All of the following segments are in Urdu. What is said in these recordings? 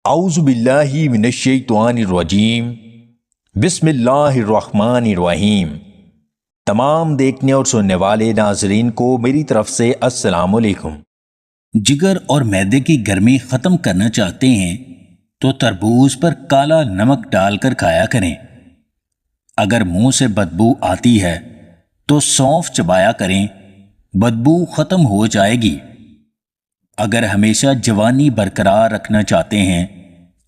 اعوذ باللہ من الشیطان الرجیم بسم اللہ الرحمن الرحیم۔ تمام دیکھنے اور سننے والے ناظرین کو میری طرف سے السلام علیکم۔ جگر اور معدے کی گرمی ختم کرنا چاہتے ہیں تو تربوز پر کالا نمک ڈال کر کھایا کریں۔ اگر منہ سے بدبو آتی ہے تو سونف چبایا کریں، بدبو ختم ہو جائے گی۔ اگر ہمیشہ جوانی برقرار رکھنا چاہتے ہیں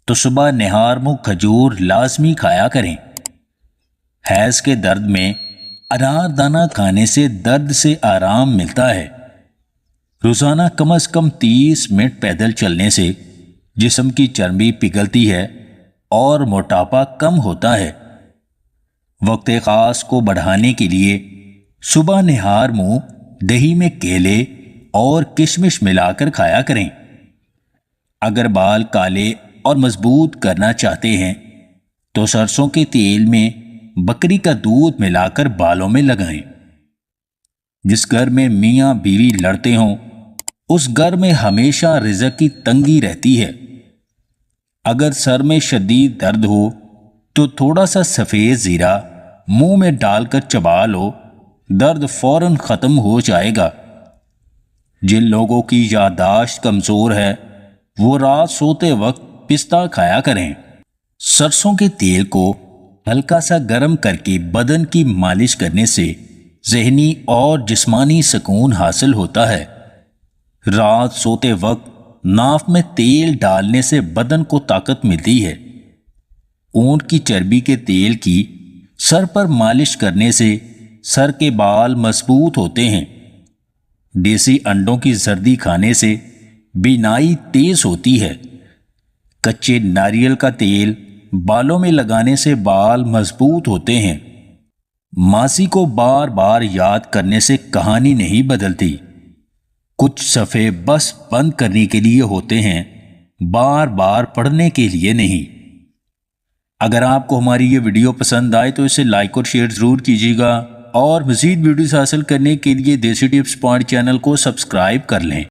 تو صبح نہار منہ کھجور لازمی کھایا کریں۔ حیض کے درد میں انار دانہ کھانے سے درد سے آرام ملتا ہے۔ روزانہ کم از کم 30 منٹ پیدل چلنے سے جسم کی چربی پگھلتی ہے اور موٹاپا کم ہوتا ہے۔ وقت خاص کو بڑھانے کے لیے صبح نہار منہ دہی میں کیلے اور کشمش ملا کر کھایا کریں۔ اگر بال کالے اور مضبوط کرنا چاہتے ہیں تو سرسوں کے تیل میں بکری کا دودھ ملا کر بالوں میں لگائیں۔ جس گھر میں میاں بیوی لڑتے ہوں اس گھر میں ہمیشہ رزق کی تنگی رہتی ہے۔ اگر سر میں شدید درد ہو تو تھوڑا سا سفید زیرہ منہ میں ڈال کر چبا لو، درد فوراً ختم ہو جائے گا۔ جن لوگوں کی یادداشت کمزور ہے وہ رات سوتے وقت پستہ کھایا کریں۔ سرسوں کے تیل کو ہلکا سا گرم کر کے بدن کی مالش کرنے سے ذہنی اور جسمانی سکون حاصل ہوتا ہے۔ رات سوتے وقت ناف میں تیل ڈالنے سے بدن کو طاقت ملتی ہے۔ اونٹ کی چربی کے تیل کی سر پر مالش کرنے سے سر کے بال مضبوط ہوتے ہیں۔ دیسی انڈوں کی زردی کھانے سے بینائی تیز ہوتی ہے۔ کچے ناریل کا تیل بالوں میں لگانے سے بال مضبوط ہوتے ہیں۔ ماضی کو بار بار یاد کرنے سے کہانی نہیں بدلتی۔ کچھ صفحے بس بند کرنے کے لیے ہوتے ہیں، بار بار پڑھنے کے لیے نہیں۔ اگر آپ کو ہماری یہ ویڈیو پسند آئے تو اسے لائک اور شیئر ضرور کیجیے گا، اور مزید ویڈیوز حاصل کرنے کے لیے دیسی ٹپس پوائنٹ چینل کو سبسکرائب کر لیں۔